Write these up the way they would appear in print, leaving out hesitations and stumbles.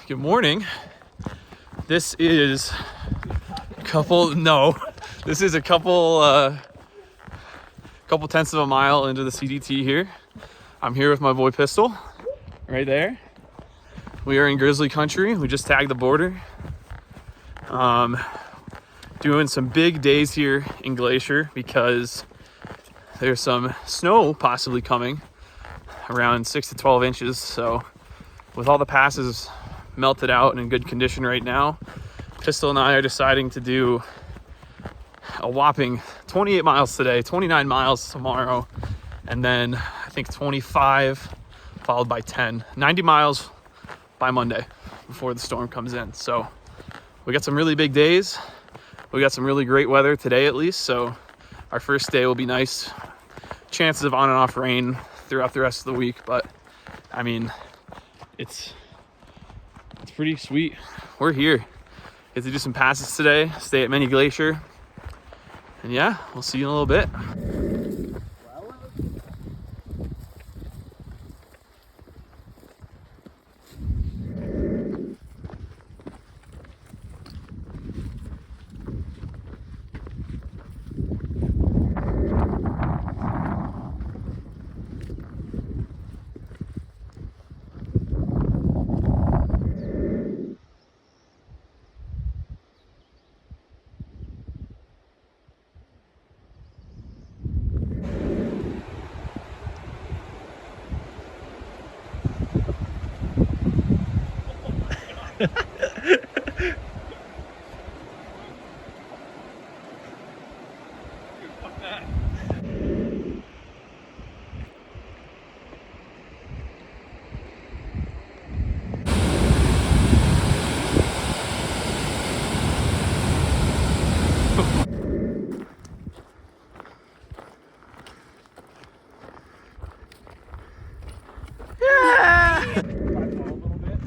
Good morning. This is a couple tenths of a mile into the CDT here. I'm here with my boy Pistol, right there. We are in grizzly country. We just tagged the border. Doing some big days here in Glacier because there's some snow possibly coming, around 6 to 12 inches. So with all the passes melted out and in good condition right now, Pistol and I are deciding to do a whopping 28 miles today, 29 miles tomorrow, and then I think 25 followed by 90 miles by Monday before the storm comes in. So we got some really big days. We got some really great weather today, at least. So our first day will be nice. Chances of on and off rain throughout the rest of the week, but I mean, it's pretty sweet. We're here. Get to do some passes today, stay at Mini Glacier, and yeah, we'll see you in a little bit.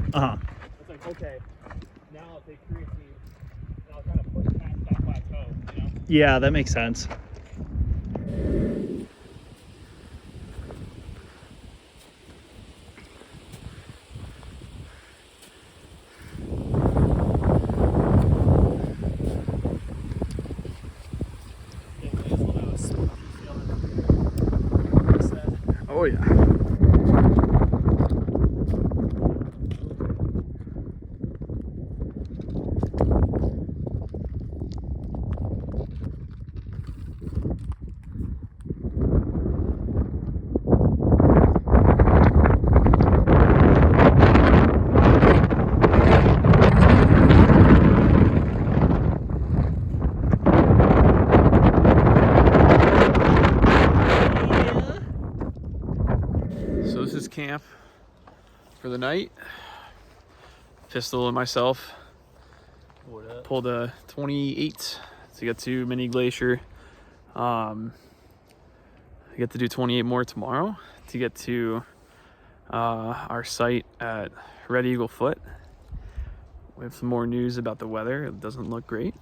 It's like, okay, now I'll take creatine and I'll kind of push past that plateau, you know? Yeah, that makes sense. Oh yeah. So this is camp for the night. Pistol and myself pulled a 28 to get to Mini Glacier. I get to do 28 more tomorrow to get to our site at Red Eagle Foot. We have some more news about the weather. It doesn't look great.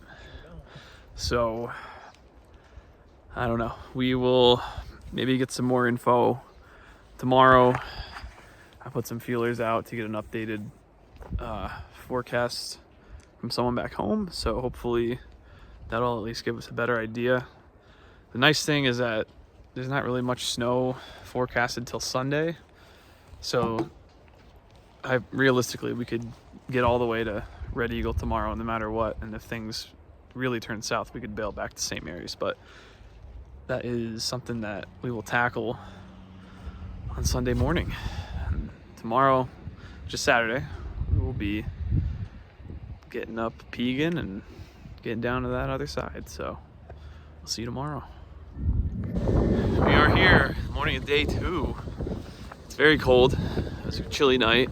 So I don't know. We will maybe get some more info tomorrow. I put some feelers out to get an updated forecast from someone back home, so hopefully that'll at least give us a better idea. The nice thing is that there's not really much snow forecasted till Sunday, so realistically we could get all the way to Red Eagle tomorrow no matter what, and if things really turn south we could bail back to St. Mary's, but that is something that we will tackle on Sunday morning. And tomorrow, just Saturday, we will be getting up Pegan and getting down to that other side. So we'll see you tomorrow. We are here, morning of day 2. It's very cold. It was a chilly night,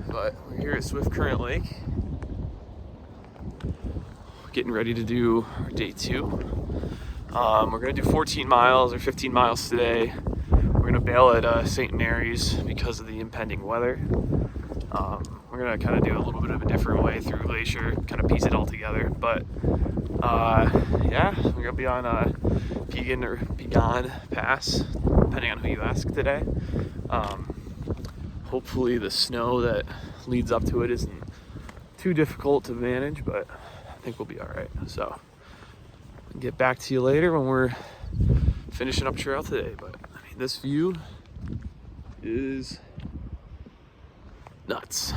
but we're here at Swift Current Lake, getting ready to do our day 2. We're gonna do 14 miles or 15 miles today. We're gonna bail at St. Mary's because of the impending weather. We're gonna kind of do a little bit of a different way through Glacier, kind of piece it all together. But yeah, we're gonna be on Pegan or Pegan Pass, depending on who you ask today. Hopefully the snow that leads up to it isn't too difficult to manage, but I think we'll be all right. So I'll get back to you later when we're finishing up trail today. But I mean, this view is nuts.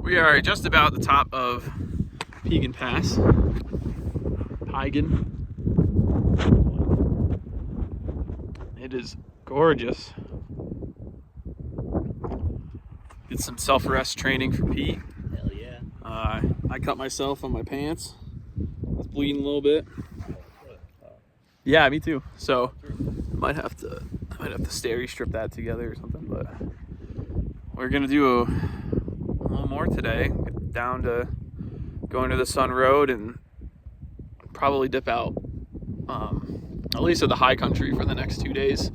We are just about the top of Pagan Pass. Pagan. It is gorgeous. Did some self-arrest training for Pete. Hell yeah. I cut myself on my pants. I was bleeding a little bit. Yeah, me too. So I might have to steri strip that together or something. But we're gonna do a little more today. Get down to going to the Sun Road and probably dip out at least of the high country for the next 2 days.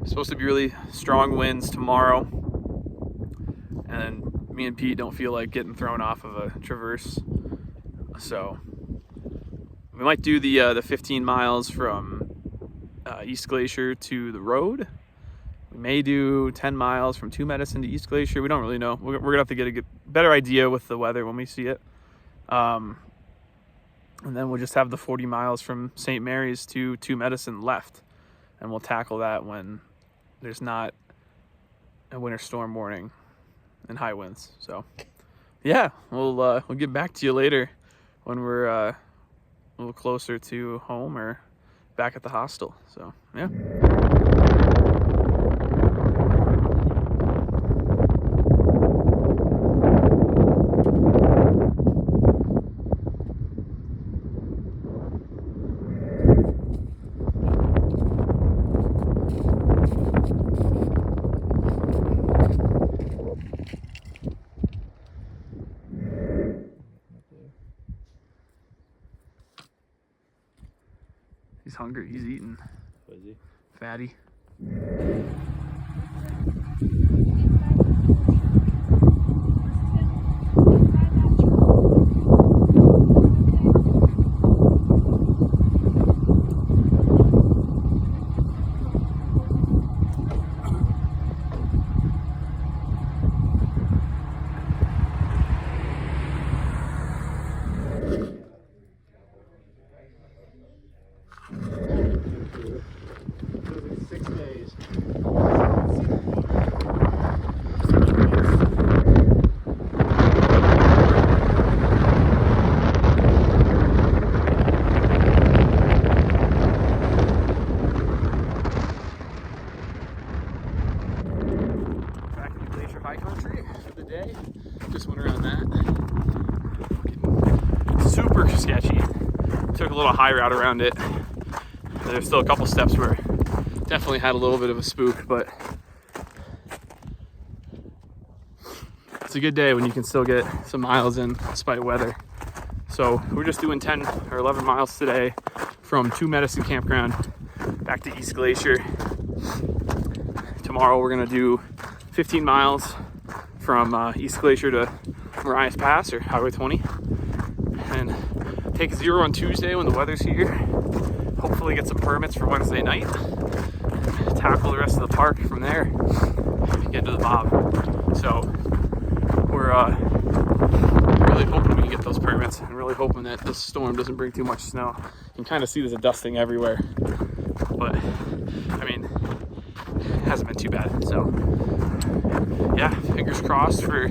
It's supposed to be really strong winds tomorrow, and me and Pete don't feel like getting thrown off of a traverse, so we might do the 15 miles from East Glacier to the road. We may do 10 miles from Two Medicine to East Glacier. We don't really know. We're gonna have to get a better idea with the weather when we see it. And then we'll just have the 40 miles from St. Mary's to Two Medicine left. And we'll tackle that when there's not a winter storm warning and high winds. So yeah, we'll get back to you later when we're a little closer to home or back at the hostel. So yeah. He's hungry. He's eating. What is he? Fatty. Just went around that. Super sketchy. Took a little high route around it. There's still a couple steps where definitely had a little bit of a spook, but it's a good day when you can still get some miles in despite weather. So we're just doing 10 or 11 miles today from Two Medicine Campground back to East Glacier. Tomorrow we're gonna do 15 miles from East Glacier to Marias Pass or Highway 20, and take a zero on Tuesday when the weather's here. Hopefully get some permits for Wednesday night. Tackle the rest of the park from there. Get to the mob. So we're really hoping we can get those permits and really hoping that this storm doesn't bring too much snow. You can kind of see there's a dusting everywhere, but I mean, it hasn't been too bad. So yeah, fingers crossed for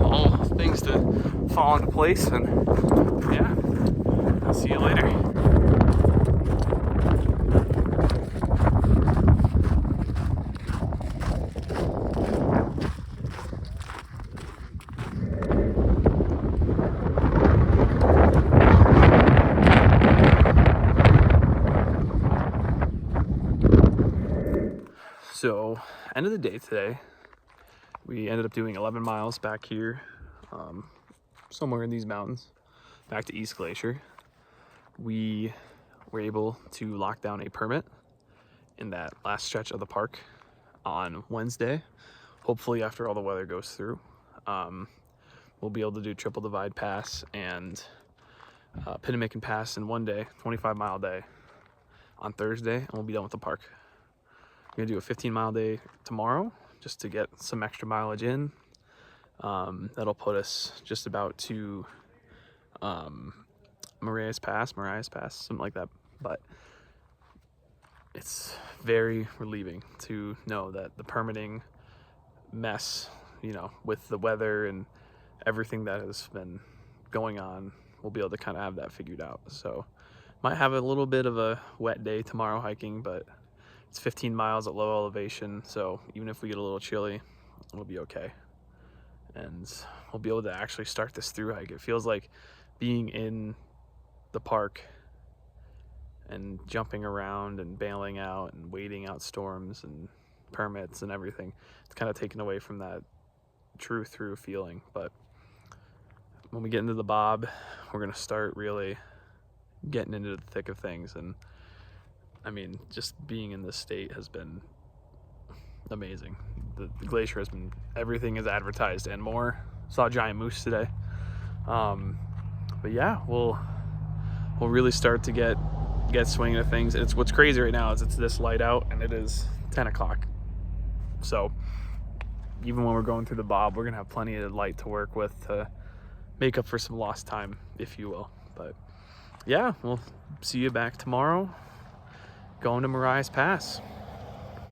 all things to fall into place, and yeah, I'll see you later. So, end of the day today, we ended up doing 11 miles back here, somewhere in these mountains, back to East Glacier. We were able to lock down a permit in that last stretch of the park on Wednesday. Hopefully after all the weather goes through, we'll be able to do Triple Divide Pass and Pinnaminkin Pass in one day, 25-mile day on Thursday, and we'll be done with the park. We're gonna do a 15-mile day tomorrow just to get some extra mileage in. That'll put us just about to Marias Pass, something like that. But it's very relieving to know that the permitting mess, you know, with the weather and everything that has been going on, we'll be able to kind of have that figured out. So might have a little bit of a wet day tomorrow hiking, but it's 15 miles at low elevation, so even if we get a little chilly, we'll be okay. And we'll be able to actually start this through hike. It feels like being in the park and jumping around and bailing out and waiting out storms and permits and everything. It's kind of taken away from that true through feeling. But when we get into the bob, we're gonna start really getting into the thick of things. And I mean, just being in this state has been amazing. The glacier has been, everything is advertised and more. Saw a giant moose today. But yeah, we'll really start to get swinging at things. It's what's crazy right now is it's this light out and it is 10 o'clock. So even when we're going through the bob, we're gonna have plenty of light to work with to make up for some lost time, if you will. But yeah, we'll see you back tomorrow going to Marias Pass.